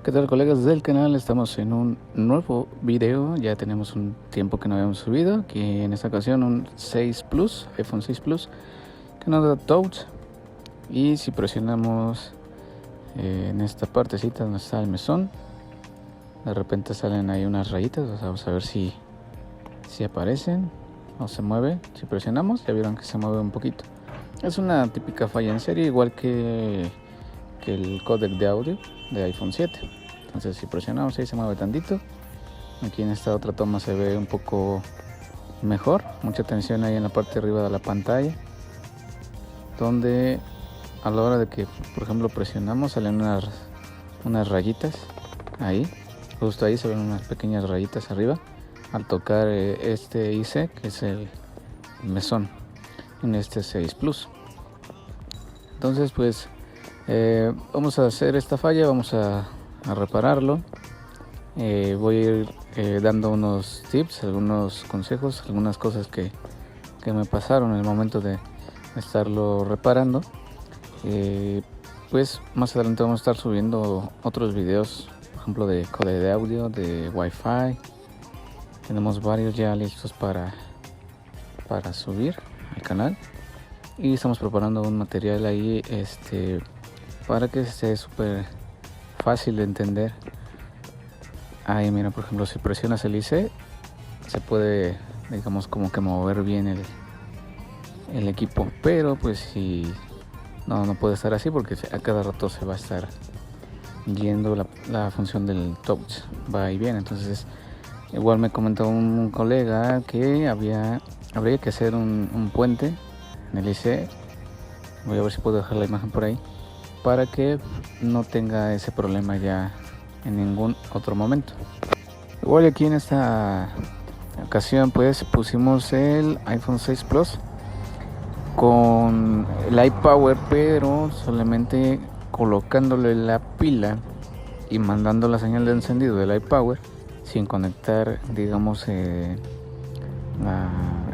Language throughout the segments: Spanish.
¿Qué tal, colegas del canal? Estamos en un nuevo video. Ya tenemos un tiempo que no habíamos subido. Aquí en esta ocasión un 6 Plus, iPhone 6 Plus, que nos da touch. Y si presionamos en esta partecita donde está el mesón, de repente salen ahí unas rayitas. Vamos a ver si aparecen o se mueve. Si presionamos, ya vieron que se mueve un poquito. Es una típica falla en serie, igual que el códec de audio de iPhone 7. Entonces si presionamos ahí se mueve tantito. Aquí en esta otra toma se ve un poco mejor. Mucha atención ahí en la parte de arriba de la pantalla, donde a la hora de que, por ejemplo, presionamos, salen unas rayitas ahí. Justo ahí se ven unas pequeñas rayitas arriba al tocar este IC, que es el mesón en este 6 Plus. Entonces pues vamos a hacer esta falla, vamos a repararlo. Voy a ir dando unos tips, algunos consejos, algunas cosas que me pasaron en el momento de estarlo reparando. Pues más adelante vamos a estar subiendo otros videos, por ejemplo de códec de audio, de Wi-Fi. Tenemos varios ya listos para subir al canal, y estamos preparando un material ahí para que esté súper fácil de entender. Ahí mira, por ejemplo, si presionas el IC se puede, digamos, como que mover bien el equipo, pero pues si no puede estar así, porque a cada rato se va a estar yendo la función del touch, va y viene. Entonces igual me comentó un colega que habría que hacer un puente en el IC. Voy a ver si puedo dejar la imagen por ahí, para que no tenga ese problema ya en ningún otro momento. Igual aquí en esta ocasión pues pusimos el iPhone 6 Plus con el iPower, pero solamente colocándole la pila y mandando la señal de encendido del iPower, sin conectar, digamos, el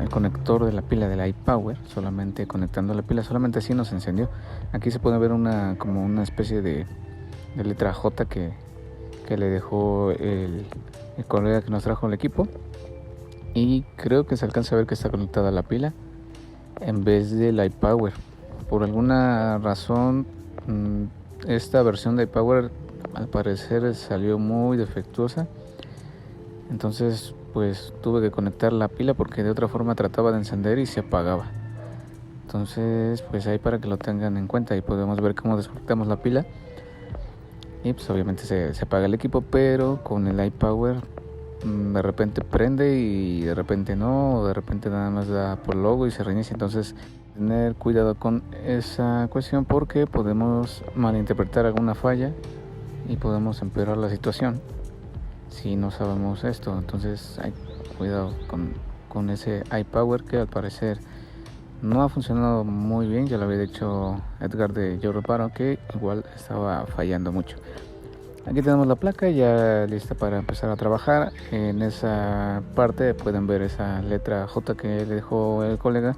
conector de la pila del iPower. Solamente conectando la pila, solamente así nos encendió. Aquí se puede ver como una especie de letra J que le dejó el colega que nos trajo el equipo, y creo que se alcanza a ver que está conectada la pila en vez del iPower. Por alguna razón esta versión de iPower al parecer salió muy defectuosa. Entonces pues tuve que conectar la pila, porque de otra forma trataba de encender y se apagaba. Entonces pues ahí, para que lo tengan en cuenta, y podemos ver cómo desconectamos la pila y pues obviamente se apaga el equipo, pero con el iPower de repente prende y de repente no, o de repente nada más da por logo y se reinicia. Entonces tener cuidado con esa cuestión, porque podemos malinterpretar alguna falla y podemos empeorar la situación si no sabemos esto. Entonces hay cuidado con ese iPower, que al parecer no ha funcionado muy bien. Ya lo había dicho Edgar de Yo Reparo, que igual estaba fallando mucho. Aquí tenemos la placa ya lista para empezar a trabajar. En esa parte pueden ver esa letra J que le dejó el colega.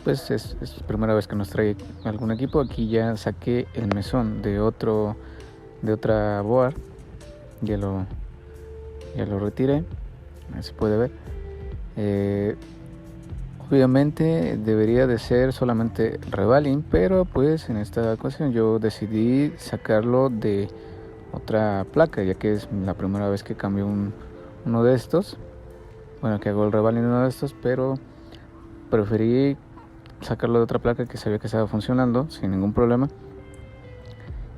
Pues es la primera vez que nos trae algún equipo. Aquí ya saqué el mesón de otra board. Ya lo retiré, ahí se puede ver. Obviamente debería de ser solamente revaling, pero pues en esta ocasión yo decidí sacarlo de otra placa, ya que es la primera vez que cambio uno de estos. Bueno, que hago el revaling de uno de estos, pero preferí sacarlo de otra placa que sabía que estaba funcionando sin ningún problema,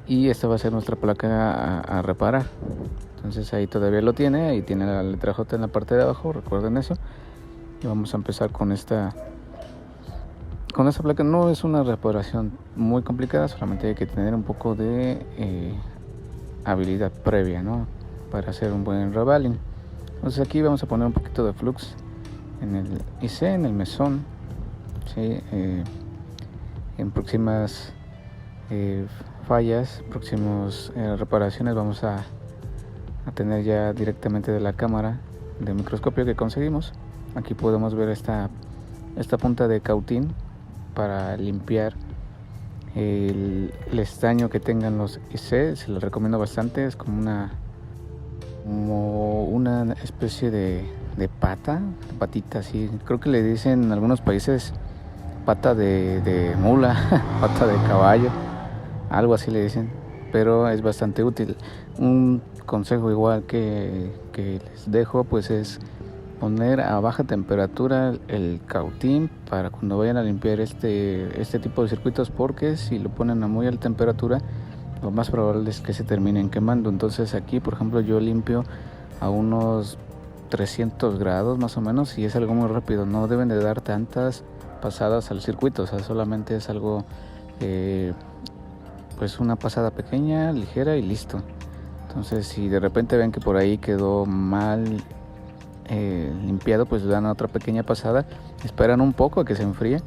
y esta va a ser nuestra placa a reparar. Entonces ahí todavía lo tiene, ahí tiene la letra J en la parte de abajo, recuerden eso. Y vamos a empezar con esta placa. No es una reparación muy complicada, solamente hay que tener un poco de habilidad previa, ¿no?, para hacer un buen revaling. Entonces aquí vamos a poner un poquito de flux en el IC, en el mesón, ¿sí? En próximas fallas, próximas reparaciones, vamos a tener ya directamente de la cámara de microscopio que conseguimos. Aquí podemos ver esta punta de cautín para limpiar El estaño que tengan los IC se los recomiendo bastante. Es como una especie de patita así. Creo que le dicen en algunos países pata de mula, pata de caballo, algo así le dicen, pero es bastante útil. Un consejo igual que les dejo pues es poner a baja temperatura el cautín para cuando vayan a limpiar este tipo de circuitos, porque si lo ponen a muy alta temperatura lo más probable es que se terminen quemando. Entonces aquí por ejemplo yo limpio a unos 300 grados más o menos y es algo muy rápido. No deben de dar tantas pasadas al circuito, o sea, solamente es algo pues una pasada pequeña, ligera y listo. Entonces si de repente ven que por ahí quedó mal limpiado, pues le dan otra pequeña pasada, esperan un poco a que se enfríe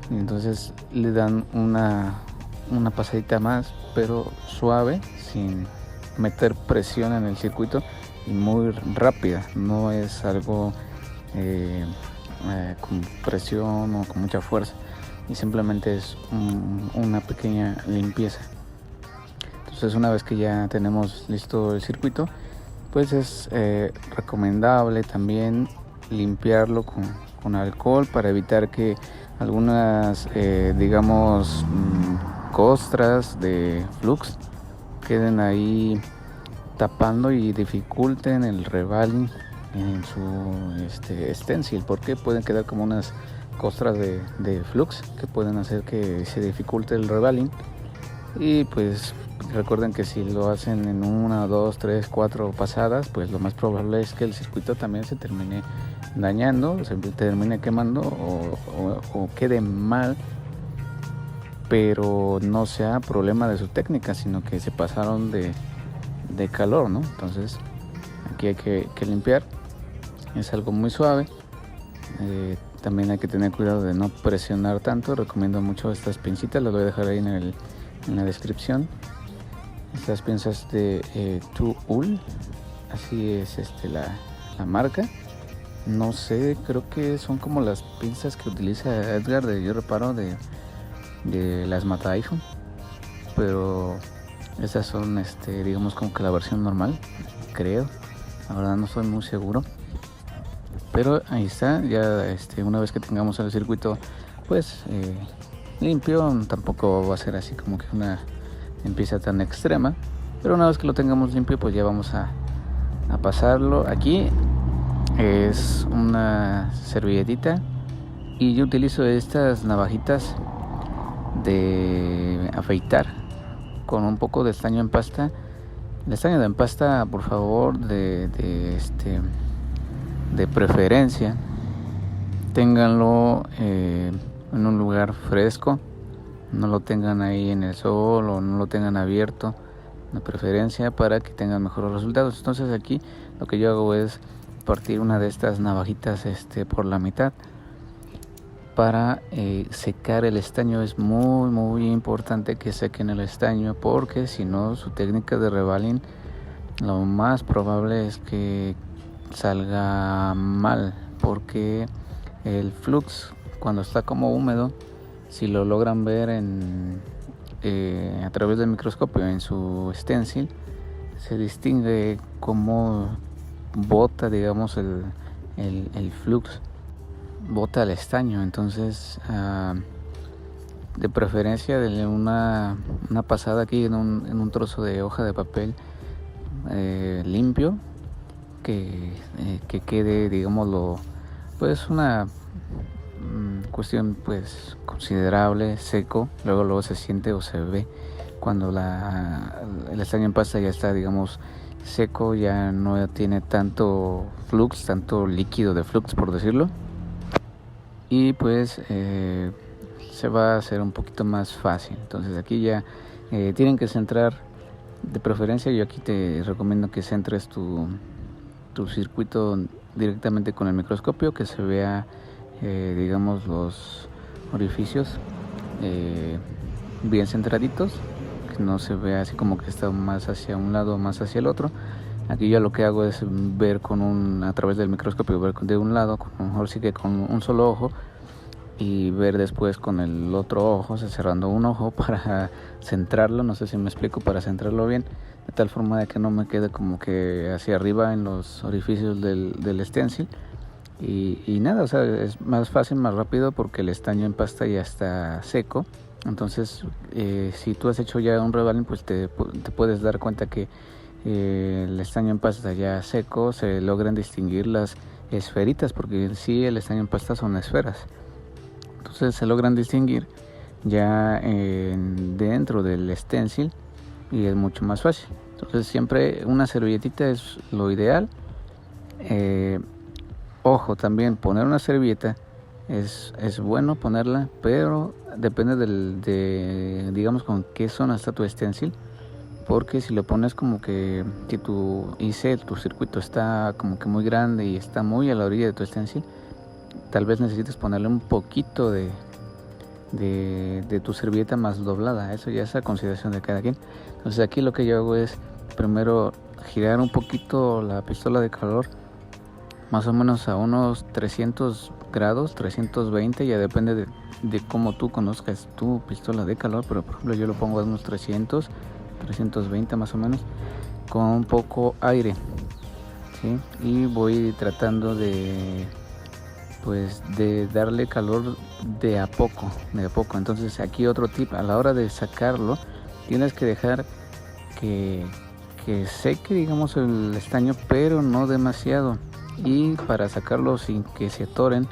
y entonces le dan una pasadita más, pero suave, sin meter presión en el circuito y muy rápida. No es algo con presión o con mucha fuerza, y simplemente es una pequeña limpieza. Entonces una vez que ya tenemos listo el circuito, pues es recomendable también limpiarlo con alcohol para evitar que algunas digamos costras de flux queden ahí tapando y dificulten el revaling en su stencil, porque pueden quedar como unas costras de flux que pueden hacer que se dificulte el revaling. Y pues recuerden que si lo hacen en 1, 2, 3, 4 pasadas, pues lo más probable es que el circuito también se termine dañando, se termine quemando o quede mal, pero no sea problema de su técnica, sino que se pasaron de calor, ¿no? Entonces aquí hay que limpiar. Es algo muy suave. También hay que tener cuidado de no presionar tanto. Recomiendo mucho estas pincitas, las voy a dejar ahí en la descripción. Estas pinzas de Tool, así es la marca. No sé, creo que son como las pinzas que utiliza Edgar de Yo Reparo de las Mata iPhone, pero estas son digamos como que la versión normal, creo. La verdad no estoy muy seguro, pero ahí está. Ya una vez que tengamos el circuito pues limpio, tampoco va a ser así como que una limpieza tan extrema, pero una vez que lo tengamos limpio pues ya vamos a pasarlo. Aquí es una servilletita y yo utilizo estas navajitas de afeitar con un poco de estaño en pasta. El estaño de empasta, por favor, de preferencia ténganlo en un lugar fresco, no lo tengan ahí en el sol o no lo tengan abierto, de preferencia, para que tengan mejores resultados. Entonces aquí lo que yo hago es partir una de estas navajitas por la mitad para secar el estaño. Es muy muy importante que sequen el estaño, porque si no su técnica de revaling lo más probable es que salga mal, porque el flux cuando está como húmedo, si lo logran ver a través del microscopio en su stencil, se distingue como bota, digamos, el flux, bota el estaño. Entonces de preferencia denle una pasada aquí en un trozo de hoja de papel limpio, que quede, digámoslo, pues una cuestión pues considerable, seco. Luego se siente o se ve cuando el estaño en pasta ya está, digamos, seco, ya no tiene tanto flux, tanto líquido de flux, por decirlo, y pues se va a hacer un poquito más fácil. Entonces aquí ya tienen que centrar, de preferencia yo aquí te recomiendo que centres tu circuito directamente con el microscopio, que se vea digamos los orificios bien centraditos, que no se vea así como que está más hacia un lado o más hacia el otro. Aquí ya lo que hago es ver a través del microscopio, ver de un lado, mejor sí que con un solo ojo, y ver después con el otro ojo, o sea, cerrando un ojo para centrarlo, no sé si me explico, para centrarlo bien, de tal forma de que no me quede como que hacia arriba en los orificios del stencil. Y nada, o sea, es más fácil, más rápido porque el estaño en pasta ya está seco. Entonces, si tú has hecho ya un rebalín, pues te puedes dar cuenta que el estaño en pasta ya seco, se logran distinguir las esferitas, porque en sí el estaño en pasta son esferas. Entonces se logran distinguir ya dentro del stencil y es mucho más fácil. Entonces siempre una servilletita es lo ideal. Ojo, también poner una servilleta es bueno ponerla, pero depende de digamos con qué zona está tu stencil, porque si lo pones como que si tu circuito está como que muy grande y está muy a la orilla de tu stencil, tal vez necesites ponerle un poquito de tu servilleta más doblada. Eso ya es a consideración de cada quien. Entonces aquí lo que yo hago es primero girar un poquito la pistola de calor, más o menos a unos 300 grados, 320, ya depende de cómo tú conozcas tu pistola de calor, pero por ejemplo yo lo pongo a unos 300, 320 más o menos, con poco aire, ¿sí? Y voy tratando de darle calor de a poco. Entonces aquí otro tip: a la hora de sacarlo tienes que dejar que seque, digamos, el estaño, pero no demasiado. Y para sacarlo sin que se atoren,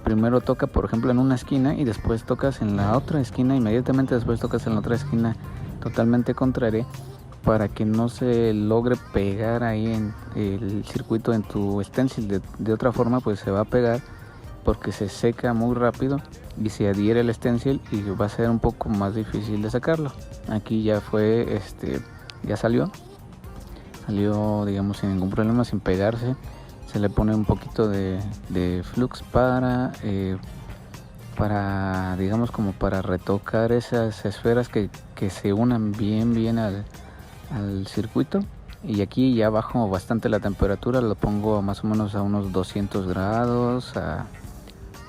primero toca por ejemplo en una esquina y después tocas en la otra esquina, inmediatamente después tocas en la otra esquina totalmente contraria, para que no se logre pegar ahí en el circuito en tu stencil. De otra forma pues se va a pegar porque se seca muy rápido y se adhiere el stencil y va a ser un poco más difícil de sacarlo. Aquí ya fue, ya salió digamos sin ningún problema, sin pegarse. Se le pone un poquito de flux para digamos como para retocar esas esferas que se unan bien al circuito. Y aquí ya bajo bastante la temperatura, lo pongo más o menos a unos 200 grados, a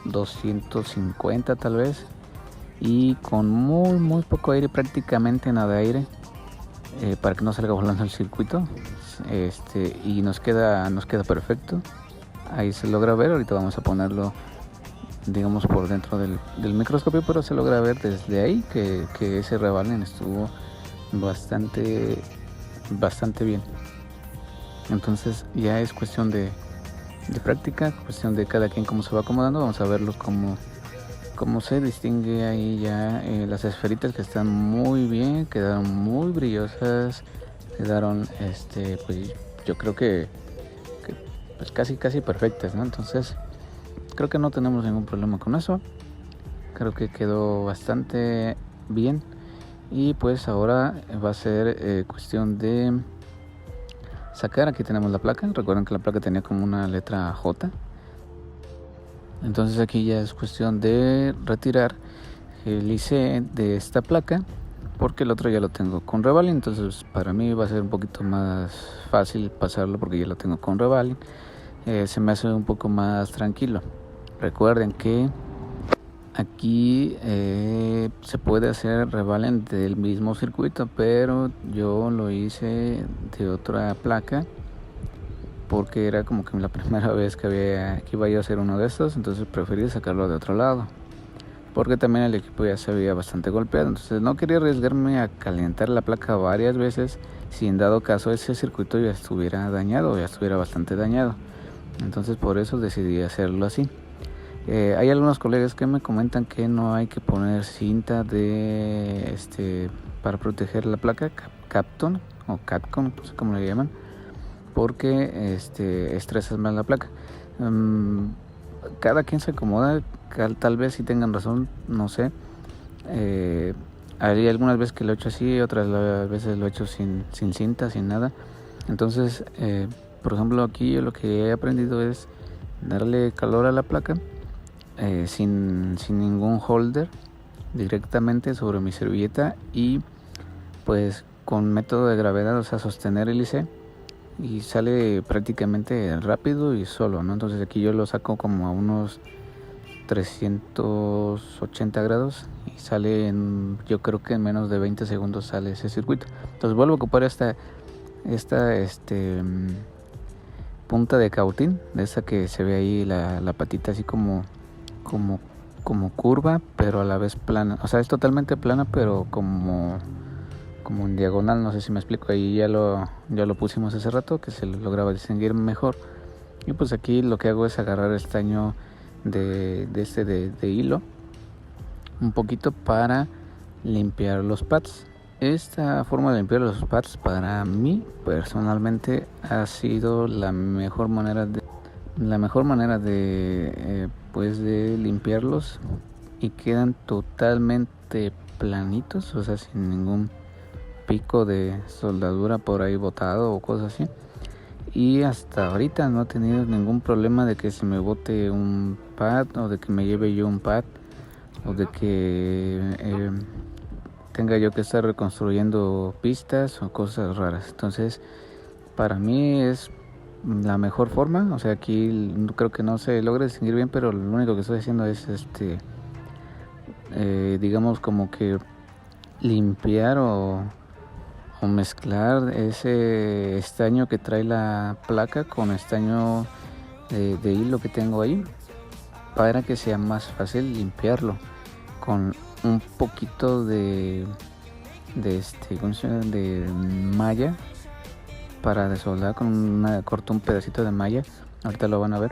250 tal vez, y con muy poco aire, prácticamente nada de aire, para que no salga volando el circuito. Y nos queda perfecto. Ahí se logra ver. Ahorita vamos a ponerlo, digamos, por dentro del microscopio, pero se logra ver desde ahí que ese rebalín estuvo bastante bien. Entonces ya es cuestión de práctica, cuestión de cada quien cómo se va acomodando. Vamos a verlo cómo se distingue ahí ya las esferitas, que están muy bien, quedaron muy brillosas, quedaron pues yo creo que pues casi perfectas, ¿no? Entonces creo que no tenemos ningún problema con eso. Creo que quedó bastante bien. Y pues ahora va a ser cuestión de sacar. Aquí tenemos la placa. Recuerden que la placa tenía como una letra J. Entonces aquí ya es cuestión de retirar el IC de esta placa, porque el otro ya lo tengo con rebalín. Entonces para mí va a ser un poquito más fácil pasarlo porque ya lo tengo con rebalín. Se me hace un poco más tranquilo. Recuerden que aquí se puede hacer rebalín del mismo circuito, pero yo lo hice de otra placa porque era como que la primera vez que iba yo a hacer uno de estos. Entonces preferí sacarlo de otro lado, porque también el equipo ya se había bastante golpeado. Entonces no quería arriesgarme a calentar la placa varias veces si en dado caso ese circuito ya estuviera dañado, ya estuviera bastante dañado. Entonces por eso decidí hacerlo así. Hay algunos colegas que me comentan que no hay que poner cinta para proteger la placa, Kapton o Capcom, no sé cómo le llaman, porque estresas más la placa. Cada quien se acomoda, tal vez si tengan razón, no sé. Hay algunas veces que lo he hecho así, otras veces lo he hecho sin cinta, sin nada. Entonces, por ejemplo, aquí yo lo que he aprendido es darle calor a la placa sin ningún holder, directamente sobre mi servilleta, y pues con método de gravedad, o sea, sostener el IC, y sale prácticamente rápido y solo, ¿no? Entonces aquí yo lo saco como a unos 380 grados y sale yo creo que en menos de 20 segundos sale ese circuito. Entonces vuelvo a ocupar esta punta de cautín, de esa que se ve ahí la patita así como curva, pero a la vez plana. O sea, es totalmente plana, pero como en diagonal, no sé si me explico. Ahí ya lo pusimos hace rato, que se lograba distinguir mejor. Y pues aquí lo que hago es agarrar estaño de hilo un poquito para limpiar los pads. Esta forma de limpiar los pads para mí personalmente ha sido la mejor manera de limpiarlos, y quedan totalmente planitos, o sea, sin ningún pico de soldadura por ahí botado o cosas así. Y hasta ahorita no he tenido ningún problema de que se me bote un pad, o de que me lleve yo un pad, o de que tenga yo que estar reconstruyendo pistas o cosas raras. Entonces, para mí es la mejor forma. O sea, aquí creo que no se logra distinguir bien, pero lo único que estoy haciendo es digamos como que limpiar o mezclar ese estaño que trae la placa con estaño de hilo que tengo ahí, para que sea más fácil limpiarlo, con un poquito de malla para desoldar. Corto un pedacito de malla, ahorita lo van a ver,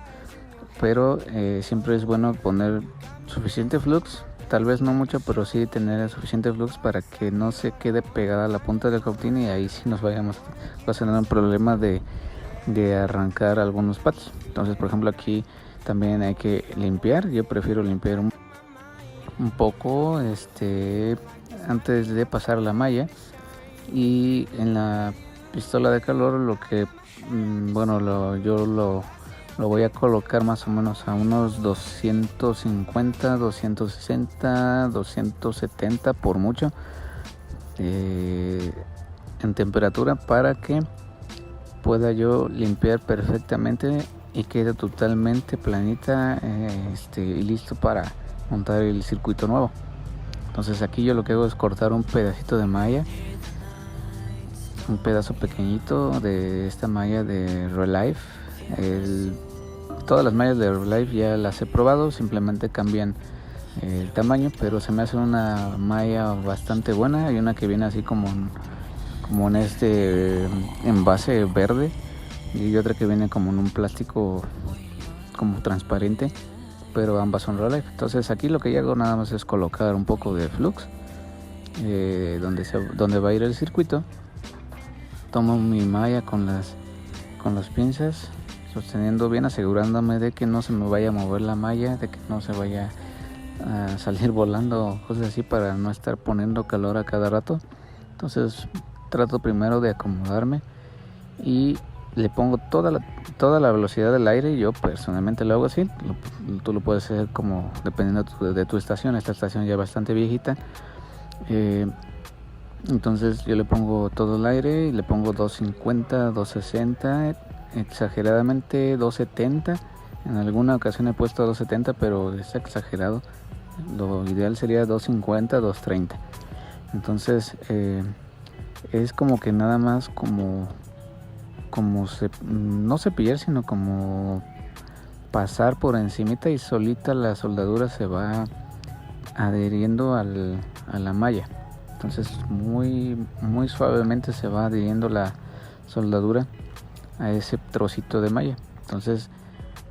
pero siempre es bueno poner suficiente flux, tal vez no mucho, pero sí tener suficiente flux para que no se quede pegada a la punta del cautín, y ahí sí va a tener un problema de arrancar algunos pads. Entonces, por ejemplo, aquí también hay que limpiar. Yo prefiero limpiar un poco antes de pasar la malla. Y en la pistola de calor yo lo voy a colocar más o menos a unos 250, 260, 270 por mucho en temperatura, para que pueda yo limpiar perfectamente y quede totalmente planita y listo para montar el circuito nuevo. Entonces aquí yo lo que hago es cortar un pedacito de malla, un pedazo pequeñito de esta malla de Relife. Todas las mallas de Relife ya las he probado, simplemente cambian el tamaño, pero se me hace una malla bastante buena. Hay una que viene así como en este envase verde, y otra que viene como en un plástico como transparente, pero ambas son Relife. Entonces aquí lo que yo hago nada más es colocar un poco de flux donde va a ir el circuito. Tomo mi malla con las pinzas, sosteniendo bien, asegurándome de que no se me vaya a mover la malla, de que no se vaya a salir volando, cosas así, para no estar poniendo calor a cada rato. Entonces trato primero de acomodarme y le pongo toda la velocidad del aire. Yo personalmente lo hago así. Tú lo puedes hacer como dependiendo de tu estación. Esta estación ya es bastante viejita, entonces yo le pongo todo el aire y le pongo 250, 260, exageradamente 270. En alguna ocasión he puesto 270, pero es exagerado. Lo ideal sería 250, 230. Entonces es como que nada más no cepillar, sino como pasar por encimita, y solita la soldadura se va adheriendo a la malla. Entonces muy, muy suavemente se va adhiriendo la soldadura a ese trocito de malla. Entonces,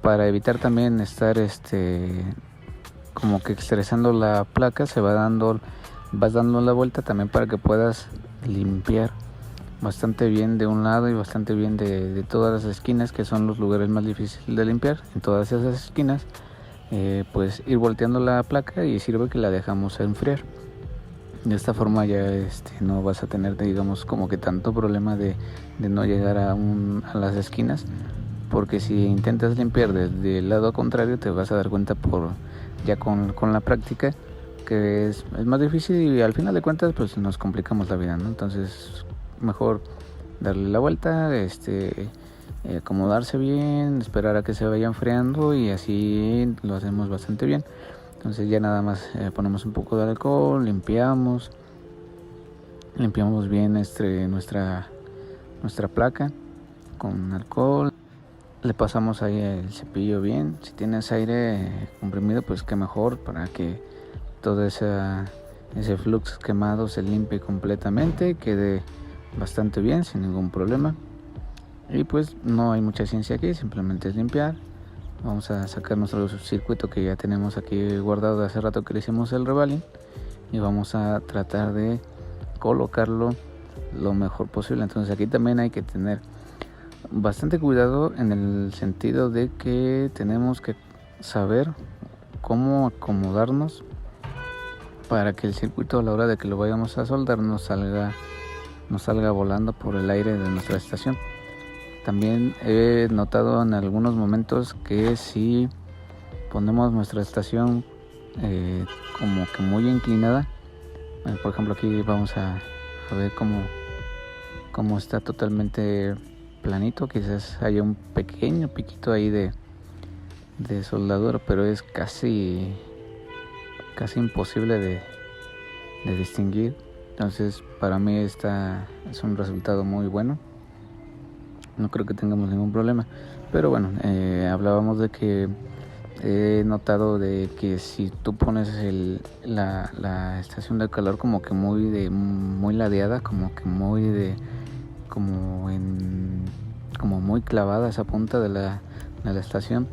para evitar también estar como que estresando la placa, vas dando la vuelta también, para que puedas limpiar bastante bien de un lado y bastante bien de todas las esquinas, que son los lugares más difíciles de limpiar. En todas esas esquinas pues ir volteando la placa, y sirve que la dejamos enfriar. De esta forma ya no vas a tener, digamos, como que tanto problema de no llegar a las esquinas, porque si intentas limpiar desde el lado contrario, te vas a dar cuenta ya con la práctica, que es más difícil, y al final de cuentas pues nos complicamos la vida, ¿no? Entonces mejor darle la vuelta, acomodarse bien, esperar a que se vaya enfriando y así lo hacemos bastante bien. Entonces ya nada más ponemos un poco de alcohol, limpiamos bien nuestra placa con alcohol, le pasamos ahí el cepillo bien. Si tienes aire comprimido, pues qué mejor, para que todo ese flux quemado se limpie completamente, quede bastante bien sin ningún problema. Y pues no hay mucha ciencia aquí, simplemente es limpiar. Vamos a sacar nuestro circuito que ya tenemos aquí guardado de hace rato que le hicimos el revaling, y vamos a tratar de colocarlo lo mejor posible. Entonces aquí también hay que tener bastante cuidado en el sentido de que tenemos que saber cómo acomodarnos para que el circuito, a la hora de que lo vayamos a soldar, no salga volando por el aire de nuestra estación. También he notado en algunos momentos que si ponemos nuestra estación como que muy inclinada, por ejemplo aquí vamos a ver cómo está totalmente planito, quizás haya un pequeño piquito ahí de soldadura, pero es casi imposible de distinguir. Entonces para mí es un resultado muy bueno, no creo que tengamos ningún problema. Pero bueno, hablábamos de que he notado de que si tú pones la estación de calor como que muy ladeada, como muy clavada esa punta de la estación,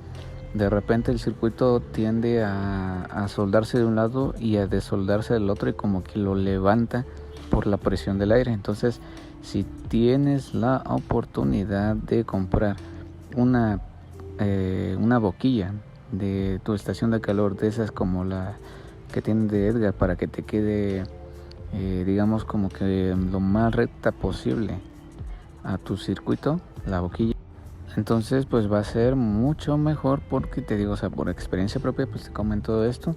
de repente el circuito tiende a soldarse de un lado y a desoldarse del otro, y como que lo levanta por la presión del aire. Entonces, si tienes la oportunidad de comprar una boquilla de tu estación de calor, de esas como la que tiene de Edgar, para que te quede digamos como que lo más recta posible a tu circuito, la boquilla, entonces pues va a ser mucho mejor, porque te digo, o sea, por experiencia propia pues te comento esto.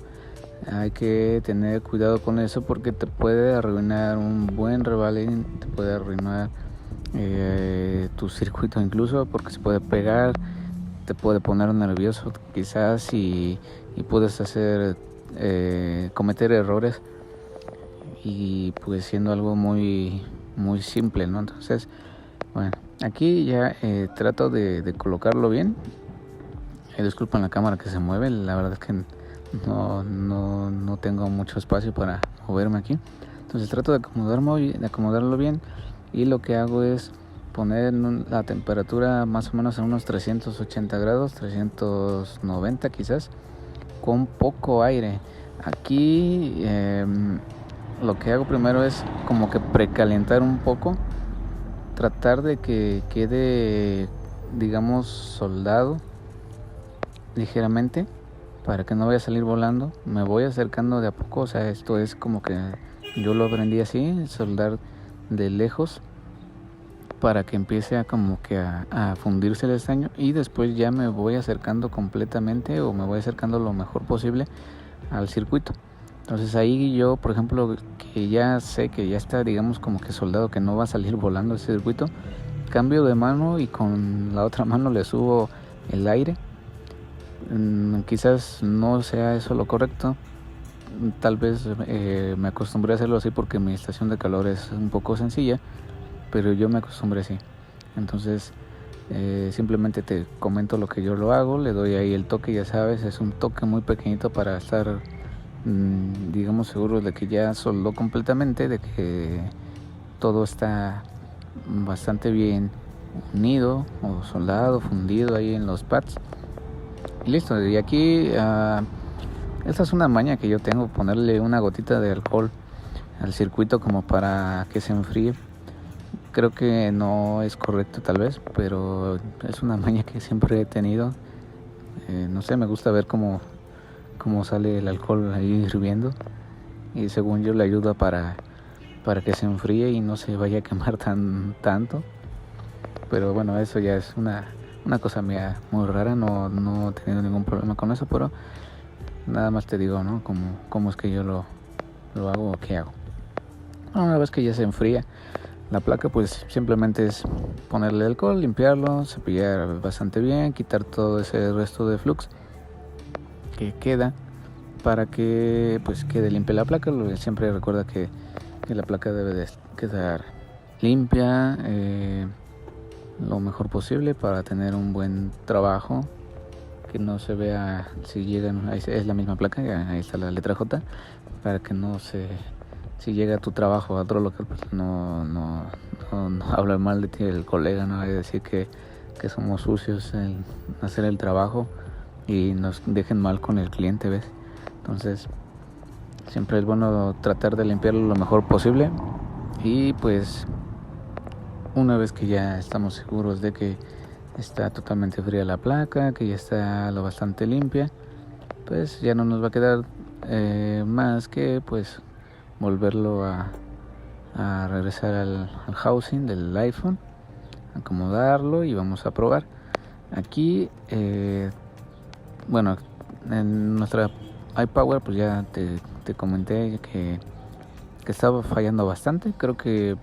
Hay que tener cuidado con eso, porque te puede arruinar un buen revaling, te puede arruinar tu circuito incluso, porque se puede pegar, te puede poner nervioso quizás, y puedes cometer errores, y pues siendo algo muy muy simple, ¿no? Entonces, bueno, aquí ya trato de colocarlo bien. Disculpen la cámara que se mueve, la verdad es que no tengo mucho espacio para moverme aquí. Entonces trato de acomodarlo bien, y lo que hago es poner la temperatura más o menos en unos 380 grados, 390 quizás, con poco aire. Aquí lo que hago primero es como que precalentar un poco, tratar de que quede, digamos, soldado ligeramente, para que no vaya a salir volando. Me voy acercando de a poco, o sea, esto es como que yo lo aprendí así, soldar de lejos, para que empiece a fundirse el estaño, y después ya me voy acercando completamente, o me voy acercando lo mejor posible al circuito. Entonces ahí yo, por ejemplo, que ya sé que ya está, digamos, como que soldado, que no va a salir volando ese circuito, cambio de mano y con la otra mano le subo el aire. Quizás no sea eso lo correcto, tal vez me acostumbré a hacerlo así porque mi estación de calor es un poco sencilla, pero yo me acostumbré así. Entonces simplemente te comento lo que yo lo hago, le doy ahí el toque, ya sabes, es un toque muy pequeñito para estar digamos seguros de que ya soldó completamente, de que todo está bastante bien unido o soldado, fundido ahí en los pads. Y listo. Y aquí esta es una maña que yo tengo, ponerle una gotita de alcohol al circuito como para que se enfríe. Creo que no es correcto tal vez, pero es una maña que siempre he tenido. No sé, me gusta ver cómo sale el alcohol ahí hirviendo, y según yo le ayuda para que se enfríe y no se vaya a quemar tanto. Pero bueno, eso ya es una cosa mía muy rara, no he tenido ningún problema con eso, pero nada más te digo, ¿no? Cómo es que yo lo hago o qué hago. Una vez que ya se enfría, la placa, pues simplemente es ponerle alcohol, limpiarlo, cepillar bastante bien, quitar todo ese resto de flux que queda para que pues quede limpia la placa. Siempre recuerda que la placa debe de quedar limpia lo mejor posible para tener un buen trabajo, que no se vea, si llegan, ahí es la misma placa, ahí está la letra J, para que no se, si llega tu trabajo a otro local, pues no hable mal de ti el colega, no hay que decir que somos sucios en hacer el trabajo y nos dejen mal con el cliente, ¿ves? Entonces siempre es bueno tratar de limpiarlo lo mejor posible. Y pues una vez que ya estamos seguros de que está totalmente fría la placa, que ya está lo bastante limpia, pues ya no nos va a quedar más que pues volverlo a regresar al housing del iPhone, acomodarlo y vamos a probar. Aquí bueno, en nuestra iPower pues ya te comenté que estaba fallando bastante. Creo que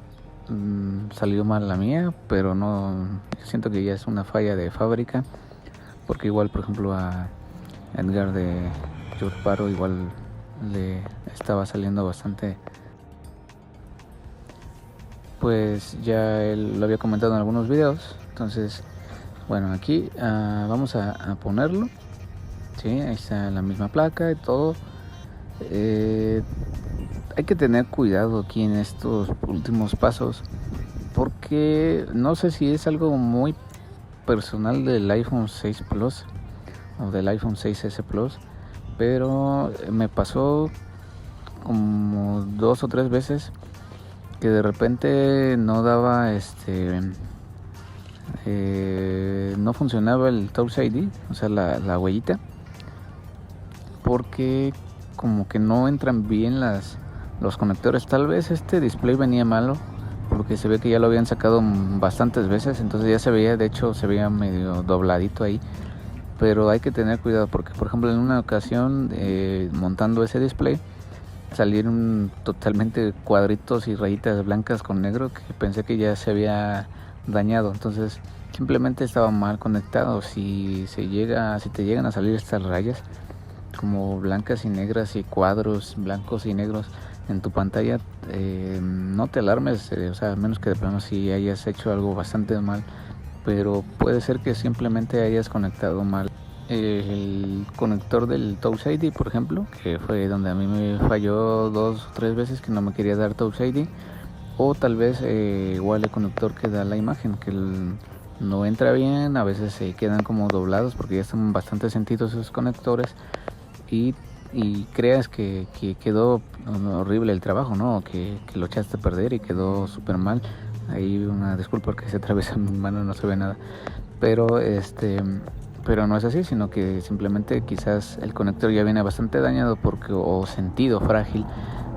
salió mal la mía, pero no, siento que ya es una falla de fábrica, porque igual por ejemplo a Edgar de George Paro igual le estaba saliendo bastante, pues ya él lo había comentado en algunos videos. Entonces bueno, aquí vamos a ponerlo. Sí, ahí está la misma placa y todo. Hay que tener cuidado aquí en estos últimos pasos, porque no sé si es algo muy personal del iPhone 6 Plus o del iPhone 6S Plus, pero me pasó como 2 o 3 veces que de repente no daba no funcionaba el Touch ID, o sea la huellita, porque como que no entran bien los conectores. Tal vez este display venía malo, porque se ve que ya lo habían sacado bastantes veces, entonces ya se veía, de hecho se veía medio dobladito ahí. Pero hay que tener cuidado, porque por ejemplo en una ocasión montando ese display salieron totalmente cuadritos y rayitas blancas con negro que pensé que ya se había dañado. Entonces simplemente estaba mal conectado. Si te llegan a salir estas rayas como blancas y negras y cuadros blancos y negros en tu pantalla, no te alarmes, o sea, a menos que de plano si hayas hecho algo bastante mal, pero puede ser que simplemente hayas conectado mal el conector del Touch ID, por ejemplo, que fue donde a mí me falló 2 o 3 veces, que no me quería dar Touch ID, o tal vez igual el conector que da la imagen, que no entra bien, a veces se quedan como doblados porque ya están bastante sentidos esos conectores, y creas que quedó horrible el trabajo, ¿no? Que lo echaste a perder y quedó súper mal. Ahí una disculpa porque se atraviesa mi mano, no se ve nada, pero pero no es así, sino que simplemente quizás el conector ya viene bastante dañado o sentido frágil,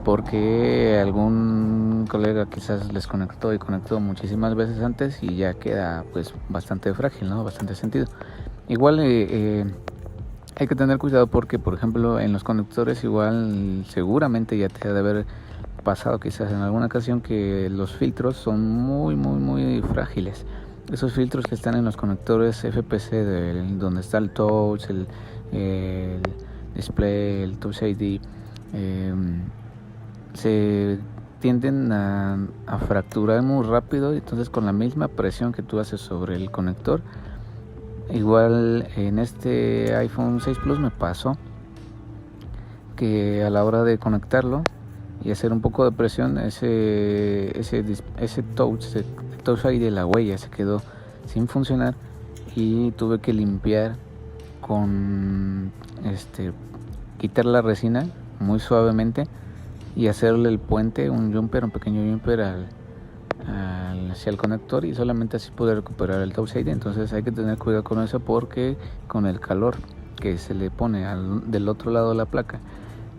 porque algún colega quizás les conectó muchísimas veces antes y ya queda pues bastante frágil, ¿no? Bastante sentido. Igual hay que tener cuidado porque, por ejemplo, en los conectores igual seguramente ya te ha de haber pasado quizás en alguna ocasión que los filtros son muy frágiles. Esos filtros que están en los conectores FPC donde está el touch, el display, el touch ID, se tienden a fracturar muy rápido. Entonces con la misma presión que tú haces sobre el conector, igual en este iPhone 6 Plus me pasó que a la hora de conectarlo y hacer un poco de presión, ese touch ID de la huella se quedó sin funcionar, y tuve que limpiar con quitar la resina muy suavemente y hacerle el puente, un pequeño jumper hacia el conector, y solamente así pude recuperar el Touch ID. Entonces hay que tener cuidado con eso, porque con el calor que se le pone del otro lado de la placa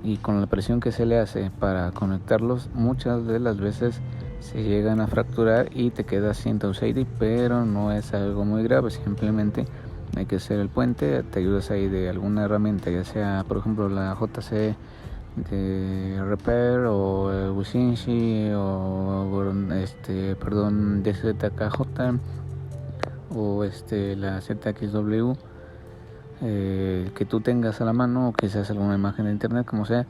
y con la presión que se le hace para conectarlos, muchas de las veces se llegan a fracturar y te quedas sin Touch ID, pero no es algo muy grave. Simplemente hay que hacer el puente, te ayudas ahí de alguna herramienta, ya sea por ejemplo la JC Repair o Wishinshi o DZKJ o la ZXW, que tú tengas a la mano o que seas alguna imagen de internet, como sea.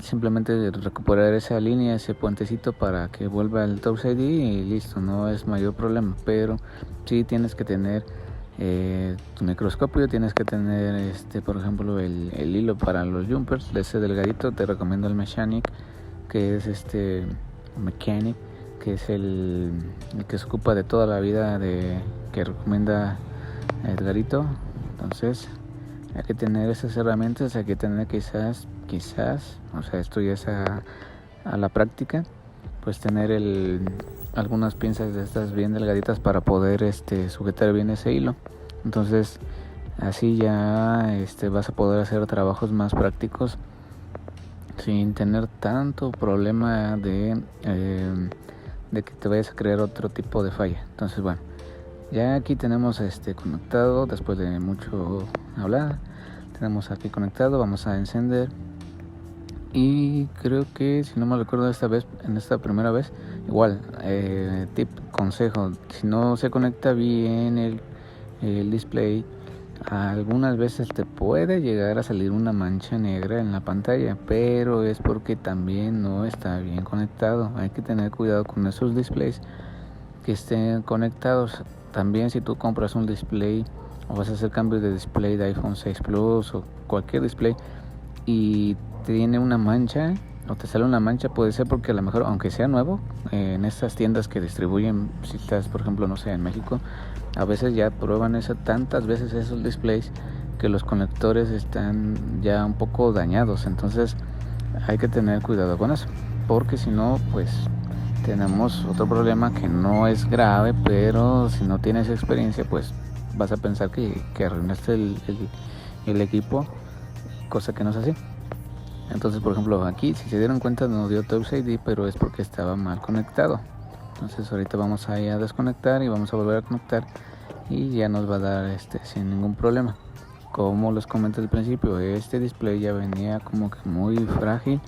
Simplemente recuperar esa línea, ese puentecito para que vuelva el Touch ID y listo, no es mayor problema. Pero sí tienes que tener tu microscopio, tienes que tener por ejemplo el hilo para los jumpers, ese delgadito. Te recomiendo el Mechanic, que es Mechanic, que es el que se ocupa de toda la vida, que recomienda Edgarito. Entonces hay que tener esas herramientas, hay que tener quizás, o sea, esto ya es a la práctica, pues tener algunas pinzas de estas bien delgaditas para poder sujetar bien ese hilo. Entonces así ya vas a poder hacer trabajos más prácticos sin tener tanto problema de que te vayas a crear otro tipo de falla. Entonces bueno, ya aquí tenemos conectado, después de mucho hablar, tenemos aquí conectado. Vamos a encender y creo que, si no me recuerdo, en esta primera vez, igual, consejo, si no se conecta bien el display, algunas veces te puede llegar a salir una mancha negra en la pantalla, pero es porque también no está bien conectado. Hay que tener cuidado con esos displays que estén conectados. También si tú compras un display o vas a hacer cambios de display de iPhone 6 Plus o cualquier display y tiene una mancha o te sale una mancha, puede ser porque a lo mejor, aunque sea nuevo, en estas tiendas que distribuyen, si estás por ejemplo, no sé, en México, a veces ya prueban eso tantas veces esos displays que los conectores están ya un poco dañados. Entonces hay que tener cuidado con eso, porque si no, pues tenemos otro problema que no es grave, pero si no tienes experiencia, pues vas a pensar que arruinaste el equipo, cosa que no es así. Entonces, por ejemplo, aquí, si se dieron cuenta, no dio Touch ID, pero es porque estaba mal conectado. Entonces ahorita vamos a ir a desconectar y vamos a volver a conectar y ya nos va a dar sin ningún problema. Como les comenté al principio, este display ya venía como que muy frágil,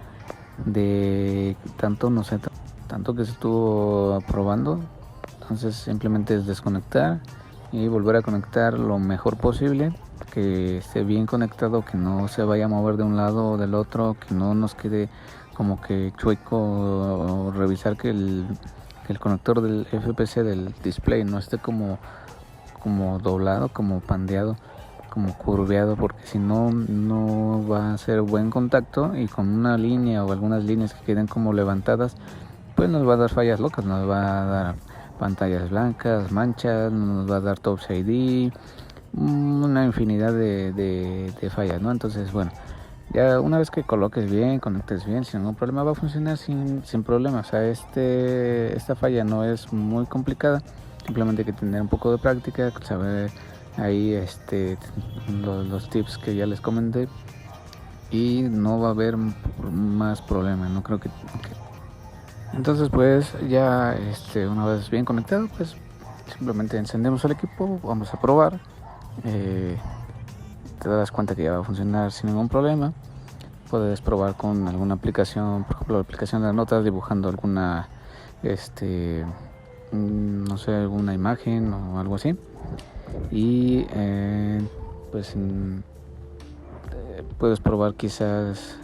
de tanto que se estuvo probando. Entonces simplemente es desconectar y volver a conectar lo mejor posible, que esté bien conectado, que no se vaya a mover de un lado o del otro, que no nos quede como que chueco, o revisar que el conector del FPC del display no esté como doblado, como pandeado, como curveado, porque si no, no va a ser buen contacto, y con una línea o algunas líneas que queden como levantadas, pues nos va a dar fallas locas, nos va a dar pantallas blancas, manchas, nos va a dar Touch ID, una infinidad de fallas, ¿no? Entonces, bueno, ya una vez que coloques bien, conectes bien, sin ningún problema, va a funcionar sin problema. O sea, esta falla no es muy complicada, simplemente hay que tener un poco de práctica, saber ahí los tips que ya les comenté, y no va a haber más problema, no creo que. Entonces, pues ya una vez bien conectado, pues simplemente encendemos el equipo, vamos a probar. Te das cuenta que ya va a funcionar sin ningún problema. Puedes probar con alguna aplicación, por ejemplo la aplicación de notas, dibujando alguna no sé, alguna imagen o algo así, y pues puedes probar quizás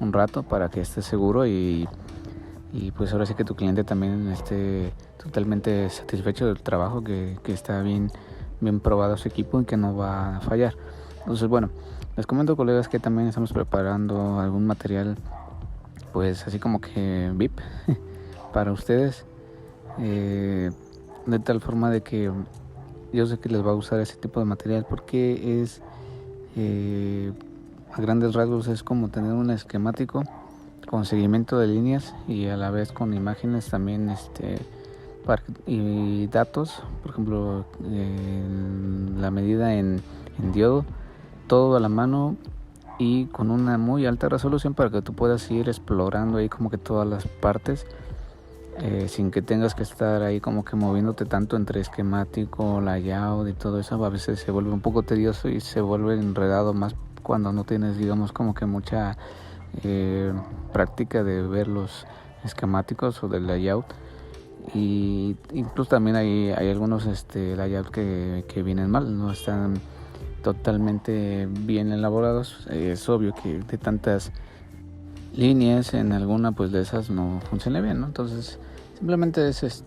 un rato para que estés seguro, y pues ahora sí que tu cliente también esté totalmente satisfecho del trabajo, que está bien probado su equipo y que no va a fallar. Entonces, bueno, les comento, colegas, que también estamos preparando algún material, pues así como que VIP para ustedes, de tal forma de que yo sé que les va a gustar ese tipo de material, porque es a grandes rasgos es como tener un esquemático con seguimiento de líneas y a la vez con imágenes también y datos, por ejemplo la medida en diodo, todo a la mano y con una muy alta resolución, para que tú puedas ir explorando ahí como que todas las partes, sin que tengas que estar ahí como que moviéndote tanto entre esquemático, layout y todo eso. A veces se vuelve un poco tedioso y se vuelve enredado más cuando no tienes, digamos, como que mucha práctica de ver los esquemáticos o del layout. Y incluso también hay algunos layout que vienen mal, no están totalmente bien elaborados. Es obvio que de tantas líneas en alguna pues de esas no funciona bien, ¿no? Entonces simplemente es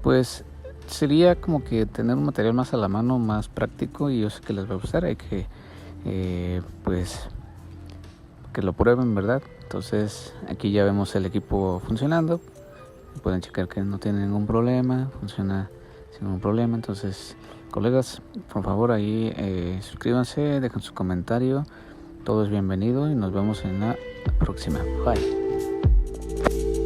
pues sería como que tener un material más a la mano, más práctico, y yo sé que les va a gustar. Hay que pues que lo prueben, ¿verdad? Entonces aquí ya vemos el equipo funcionando, pueden checar que no tiene ningún problema, funciona sin ningún problema. Entonces, colegas, por favor ahí suscríbanse, dejen su comentario, todo es bienvenido y nos vemos en la próxima. Bye.